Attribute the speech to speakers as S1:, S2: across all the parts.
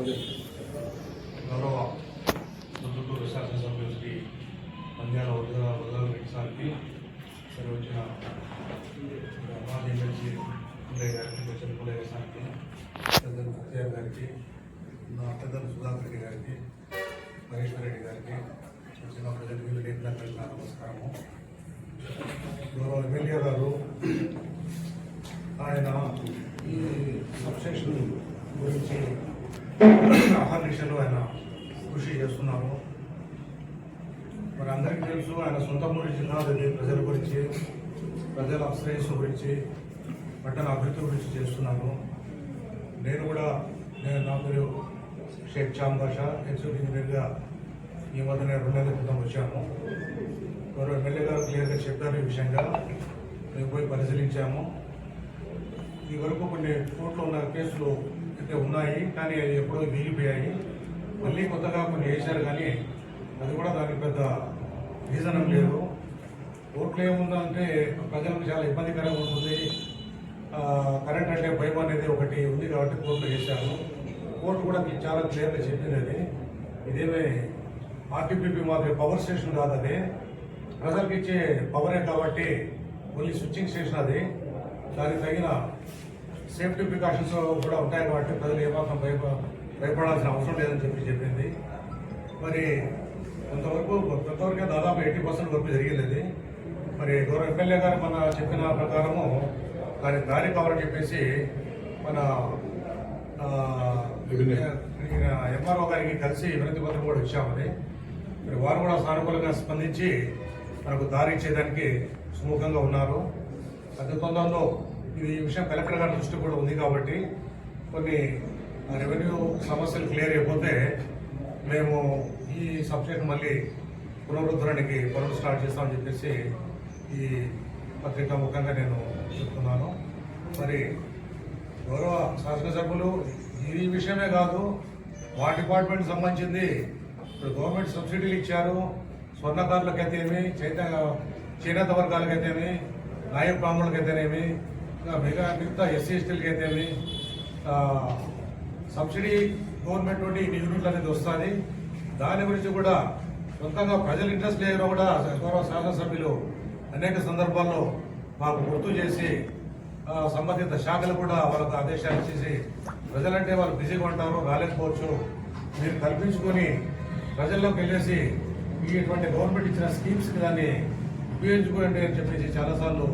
S1: గౌరవ ముద్దుటూరు శాసనసభ్యులు శ్రీ పంద్యాల వదలరెడ్డి సార్కి సరే వచ్చిన మాజీ ఎమ్మెల్సీ పుల్లయ్య గారికి వచ్చిన పుల్లయ్య సార్కి పెద్దలు సత్య గారికి నా పెద్దలు సుధాకర్ రెడ్డి గారికి మహేశ్వర రెడ్డి గారికి వచ్చిన ప్రజలకు లేఖలకు నమస్కారము. గౌరవ ఎమ్మెల్యే గారు ఆయన ఈ సబ్స్టేషన్ గురించి అహర్నిశలు ఆయన కృషి చేస్తున్నారు. మరి అందరికీ తెలుసు ఆయన సొంత గురించి కాదు, ప్రజల గురించి, ప్రజల శ్రేయస్సు గురించి, పట్టణ అభివృద్ధి గురించి చేస్తున్నాను. నేను కూడా నా పేరు షేక్ చామ్ బాషా, ఎగ్జిక్యూటివ్ ఇంజనీర్గా ఈ మధ్యన 2 నెలల క్రితం వచ్చాము. గౌరవ ఎమ్మెల్యే గారు క్లియర్గా చెప్పారు ఈ విషయంగా. మేము పోయి పరిశీలించాము. ఈ వరకు కొన్ని కోర్టులో ఉన్న కేసులు అయితే ఉన్నాయి, కానీ అవి ఎప్పుడో మిగిలిపోయాయి. మళ్ళీ కొత్తగా కొన్ని వేశారు, కానీ అది కూడా దానికి పెద్ద రీజన్ లేదు. కోర్టులో ఏముందంటే ప్రజలకు చాలా ఇబ్బందికరంగా ఉంటుంది. కరెంట్ అంటే భయం అనేది ఒకటి ఉంది కాబట్టి కోర్టులో వేశారు. కోర్టు కూడా చాలా క్లియర్గా చెప్పింది. అది ఇదేమే ఆర్టీపీపీ మాదిరి పవర్ స్టేషన్ కాదు, అది ప్రజలకు ఇచ్చే పవరే కాబట్టి ఓన్లీ స్విచ్చింగ్ స్టేషన్. అది దానికి తగిన సేఫ్టీ ప్రికాషన్స్ కూడా ఉంటాయి కాబట్టి ప్రజలు ఏమాత్రం భయపడాల్సిన అవసరం లేదని చెప్పింది. మరి కొంతవరకే దాదాపు 80% వరకు జరిగింది. మరి గౌరవ ఎమ్మెల్యే గారు మన చెప్పిన ప్రకారము దారి కావాలని చెప్పేసి మన ఎంఆర్ఓ గారికి కలిసి వినతి పత్రం కూడా ఇచ్చామని. మరి వారు కూడా సానుకూలంగా స్పందించి మనకు దారి ఇచ్చేదానికి సుముఖంగా ఉన్నారు. అతి తొందరలో ఈ విషయం కలెక్టర్ గారి దృష్టి కూడా ఉంది కాబట్టి కొన్ని రెవెన్యూ సమస్యలు క్లియర్ అయిపోతే మేము ఈ సబ్జెక్ట్ మళ్ళీ పునరుద్ధరణకి పనులు స్టార్ట్ చేస్తామని చెప్పేసి ఈ పత్రికా ముఖంగా నేను చెప్తున్నాను. మరి గౌరవ శాసనసభ్యులు ఈ విషయమే కాదు, మా డిపార్ట్మెంట్ సంబంధించింది ఇప్పుడు గవర్నమెంట్ సబ్సిడీలు ఇచ్చారు. స్వర్ణకారులకైతేమి, చేనేత వర్గాలకైతేమి, నాయ బ్రాహ్మణులకైతేనేమి, మిగతా ఎస్సీ ఎస్టీలకి అయితేమి సబ్సిడీ గవర్నమెంట్ నుండి యూనిట్లు అనేది వస్తుంది. దాని గురించి కూడా సొంతంగా ప్రజల ఇంట్రెస్ట్ లేదో కూడా గౌరవ శాసనసభ్యులు అనేక సందర్భాల్లో మాకు గుర్తు చేసి సంబంధిత శాఖలు కూడా వాళ్ళకు ఆదేశాలు ఇచ్చేసి ప్రజలంటే వాళ్ళు బిజీగా ఉంటారు, రాలేకపోవచ్చు, మీరు కల్పించుకొని ప్రజల్లోకి వెళ్ళేసి ఇటువంటి గవర్నమెంట్ ఇచ్చిన స్కీమ్స్కి దాన్ని ఉపయోగించుకోండి అని చెప్పేసి చాలాసార్లు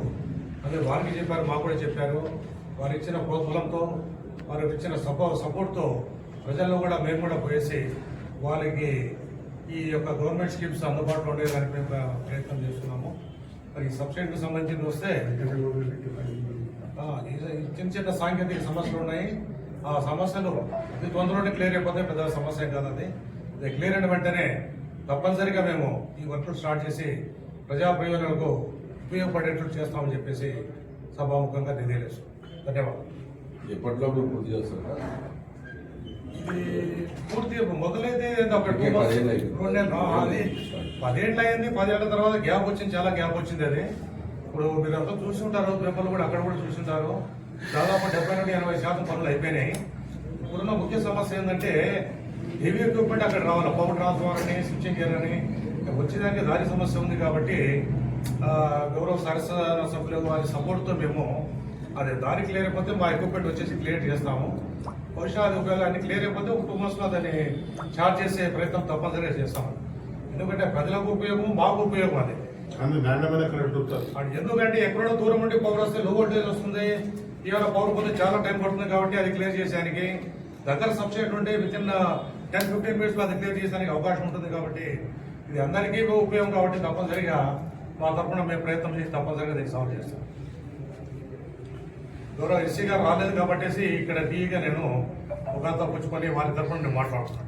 S1: అదే వారికి చెప్పారు, మాకు కూడా చెప్పారు. వారు ఇచ్చిన ప్రోత్సాహంతో, వారికి ఇచ్చిన సపోర్ట్తో ప్రజల్లో కూడా మేము కూడా పోయేసి వాళ్ళకి ఈ యొక్క గవర్నమెంట్ స్కీమ్స్ అందుబాటులో ఉండేదానికి మేము ప్రయత్నం చేస్తున్నాము. మరి ఈ సబ్సిడీకి సంబంధించి వస్తే చిన్న చిన్న సాంకేతిక సమస్యలు ఉన్నాయి. ఆ సమస్యలు అతి తొందరలోనే క్లియర్ అయిపోతే పెద్ద సమస్య కాదు. అది క్లియర్ అయిన వెంటనే తప్పనిసరిగా మేము ఈ వర్క్లు స్టార్ట్ చేసి ప్రజా ప్రయోజనాలకు ఉపయోగపడేట్లు చేస్తామని చెప్పేసి సభాముఖంగా తెలియజేస్తాం. ధన్యవాదాలు.
S2: ఎప్పటిలోపు పూర్తి చేస్తారా?
S1: ఇది పూర్తి మొదలైతే అది 10 ఏళ్ళు అయింది. 10 ఏళ్ల తర్వాత గ్యాప్ వచ్చింది, చాలా గ్యాప్ వచ్చింది. అది ఇప్పుడు మీరు అంతా చూసి ఉంటారు, పేపర్లు కూడా అక్కడ కూడా చూసి ఉంటారు. దాదాపు 70 నుండి 80% పనులు అయిపోయినాయి. ఇప్పుడున్న ముఖ్య సమస్య ఏంటంటే హెవీ ఎక్విప్మెంట్ అక్కడ రావాలి. పవర్ ట్రాన్స్ఫార్మర్ అని, స్విచ్చింగ్ గేర్ అని వచ్చేదానికి దారి సమస్య ఉంది కాబట్టి గౌరవ శాసనసభ్యులు వారి సపోర్ట్తో మేము అది దారి క్లియర్ అయిపోతే మా ఎక్విప్మెంట్ వచ్చేసి క్లియర్ చేస్తాము. బహుశా అది ఒకవేళ అన్ని క్లియర్ అయిపోతే ఒక 2 monthsలో దాన్ని చార్జ్ చేసే ప్రయత్నం తప్పనిసరిగా చేస్తాము. ఎందుకంటే ప్రజలకు ఉపయోగం, మాకు ఉపయోగం. అది ఎందుకంటే ఎక్కడో దూరం నుండి పవర్ వస్తే లో వోల్టేజ్ వస్తుంది, ఇవాళ పవర్ పోతే చాలా టైం పడుతుంది కాబట్టి అది క్లియర్ చేసేదానికి దగ్గర సబ్స్టేట్ ఉంటే వితిన్ 10-15 minutesలో అది క్లియర్ చేసేదానికి అవకాశం ఉంటుంది. కాబట్టి ఇది అందరికీ ఉపయోగం కాబట్టి తప్పనిసరిగా మా తరఫున మేము ప్రయత్నం చేసి తప్పనిసరిగా దీన్ని సాల్వ్ చేస్తాం. గౌరవ ఎస్సీ గారు రాలేదు కాబట్టి ఇక్కడ టీగా నేను ఒకరితో పుచ్చుకొని వారి తరఫున నేను మాట్లాడుతున్నాను.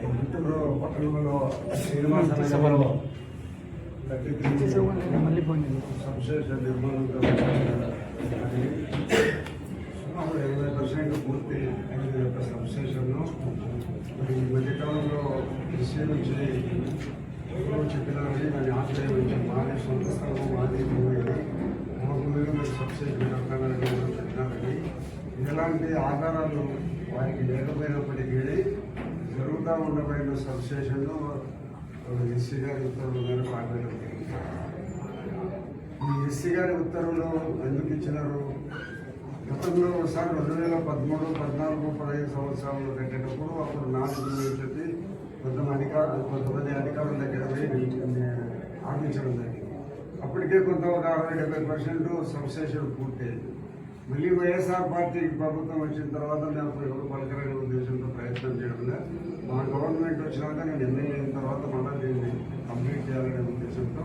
S3: గుంటూరు పట్టణంలో శ్రీనివాస నగరంలో 33 సబ్స్టేషన్ నిర్మాణం అది సుమారు 70% పూర్తి అయిన యొక్క సబ్స్టేషన్ను ఈ మధ్యకాలంలో కృషి నుంచి ఎవరో చెప్పినారని దాని ఆశ్రయం నుంచి మాది సొంత స్థలం మాది భూమి మా భూమిలో మీరు సబ్స్టేషన్ కట్టాలని చెప్పినారని ఎలాంటి ఆధారాలు వారికి లేకపోయినప్పటికీ జరుగుతూ ఉండబడిన సబ్స్టేషన్ను ఎస్సీ గారి ఉత్తర్వుల మేరకు ఆపేయడం జరిగింది. ఈ ఎస్సీ గారి ఉత్తర్వులు ఎందుకు ఇచ్చినారు? గతంలో ఒకసారి 2013, 14, 15 సంవత్సరాల్లో కట్టేటప్పుడు అప్పుడు నాలుగు చెప్పి కొంతమంది అధికారుల దగ్గర పోయి ఆపించడం జరిగింది. అప్పటికే కొంత ఒక 60-70% సబ్స్టేషన్ పూర్తయింది. మళ్ళీ వైఎస్ఆర్ పార్టీ ప్రభుత్వం వచ్చిన తర్వాత మేము ఎవరు పలకరనే ఉద్దేశంతో ప్రయత్నం చేయడంలో మా గవర్నమెంట్ వచ్చినాక నేను ఎమ్మెల్యే అయిన తర్వాత మళ్ళీ దీన్ని కంప్లీట్ చేయాలనే ఉద్దేశంతో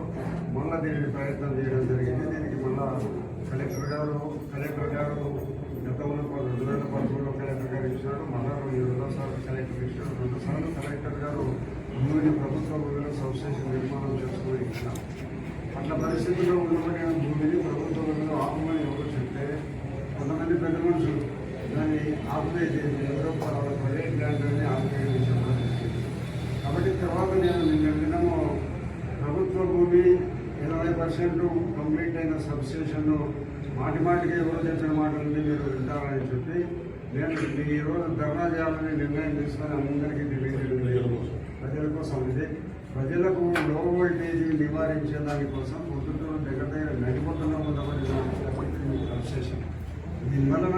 S3: మళ్ళీ దీన్ని ప్రయత్నం చేయడం జరిగింది. దీనికి మళ్ళా కలెక్టర్ గారు గతంలో 2013లో కలెక్టర్ గారు ఇచ్చినాడు, మళ్ళా 2సార్లు కలెక్టర్ ఇచ్చినాడు, 2 సార్లు కలెక్టర్ గారు భూమిని ప్రభుత్వ భూమిలో సబ్స్టేషన్ నిర్మాణం చేసుకుని ఇచ్చినారు. అట్లా పరిస్థితుల్లో ఉన్నమైన భూమిని ప్రభుత్వ భూమిలో ఆపమని ఎవరు చెప్తే కొంతమంది పెద్ద మనుషులు దాన్ని ఆపే చేసి ఎవరో ప్రైవేట్ ల్యాండ్ అని ఆపేయడం చెప్పడం జరిగింది. కాబట్టి తర్వాత నేను నిన్నము ప్రభుత్వ భూమి 20% కంప్లీట్ అయిన సబ్స్టేషన్ను మాటికి ఎవరో చెప్పిన మాటలని మీరు వింటారని చెప్పి నేను ఈరోజు ధర్నా చేయాలని నిర్ణయం తీసుకొని అందరికీ తెలియజేయడం ప్రజల కోసం ఇది ప్రజలకు లో వోల్టేజ్ నివారించే దానికోసం పొద్దుటూరు దగ్గర నడిపోతున్న ఉండబడిన సబ్స్టేషన్. దీనివలన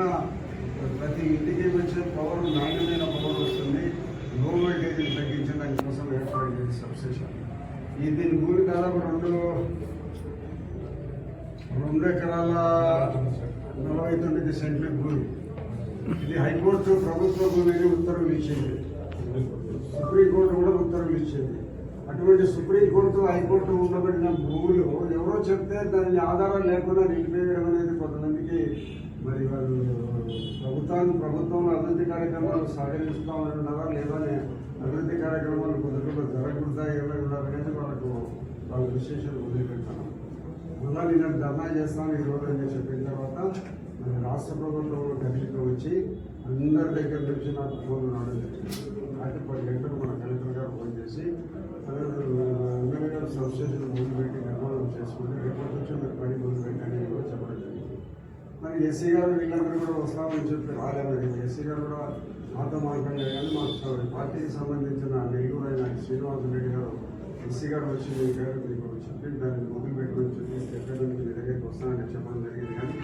S3: ప్రతి ఇంటికి వచ్చే పవర్ నాణ్యమైన పవర్ వస్తుంది. లో వోల్టేజ్ తగ్గించే దానికోసం ఏర్పడింది సబ్స్టేషన్. దీని భూమి దాదాపు 2 ఎకరాల 49 సెంట్ల భూమి. ఇది హైకోర్టు ప్రభుత్వ భూమిని ఉత్తర్వులు ఇచ్చేది, సుప్రీంకోర్టు కూడా ఉత్తర్వులు ఇచ్చేది. అటువంటి సుప్రీంకోర్టు హైకోర్టు ఉండబడిన భూములు ఎవరో చెప్తే దాని ఆధారం లేకుండా నిలిపేయడం అనేది కొంతమందికి మరి వాళ్ళు ప్రభుత్వంలో అభివృద్ధి కార్యక్రమాలు సహకరిస్తామని ఉన్నారా లేదా అభివృద్ధి కార్యక్రమాలు కుదురులో జరగకుండా ఏమైనా అనేది వాళ్ళ విశేషాలు వదిలిపెట్టాను. మళ్ళా నేను ధర్నా చేస్తాను ఈరోజు అని చెప్పిన తర్వాత మరి రాష్ట్ర ప్రభుత్వం కదిలికి వచ్చి అందరి దగ్గర నుంచి నాకు ఫోన్ రావడం జరిగింది. అయితే 10 గంటలకు మన కలెక్టర్ గారు ఫోన్ చేసి ఎమ్మెల్యే గారు సబ్స్టేషన్ మొదలుపెట్టి నిర్మాణం చేసుకుంటే రేపటి నుంచి మీరు పని మొదలుపెట్టండి అని కూడా చెప్పడం జరిగింది. మరి ఎస్సీ గారు వీళ్ళందరూ కూడా వస్తామని చెప్పి రాలేదండి. ఎస్సీ గారు కూడా మాతో మాట్లాడలేదు కానీ మాకు పార్టీకి సంబంధించిన నెల్లూరు అయిన శ్రీనివాసరెడ్డి గారు ఎస్సీ గారు వచ్చి మీకు చెప్పి దాన్ని మొదలుపెట్టుకుని చెప్పి చెప్పడానికి మీ దగ్గరికి వస్తానని చెప్పడం జరిగింది. కానీ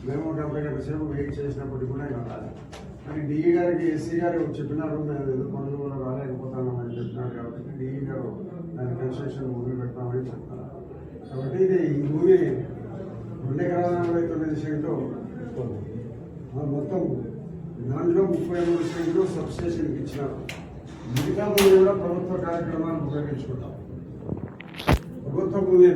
S3: మేము 70 గంటల సేపు వెయిట్ చేసినప్పటికీ కూడా రాలేదు. కానీ డిఈ గారికి ఎస్సీ గారు చెప్పినారు మేము ఏదో పనులు కూడా రాలేకపోతామని చెప్పినారు. కాబట్టి డిఈ గారు దాని కన్స్ట్రక్షన్ మొదలు పెడతామని చెప్తారు. కాబట్టి ఇది ఈ భూమి 2 ఎకరాల 49 సెంట్లు మొత్తం దాంట్లో 33 సెంట్లు సబ్స్టేషన్కి ఇచ్చినారు. మిగతా భూమి కూడా ప్రభుత్వ కార్యక్రమాలను ఉపయోగించుకుంటాం. ప్రభుత్వ భూమి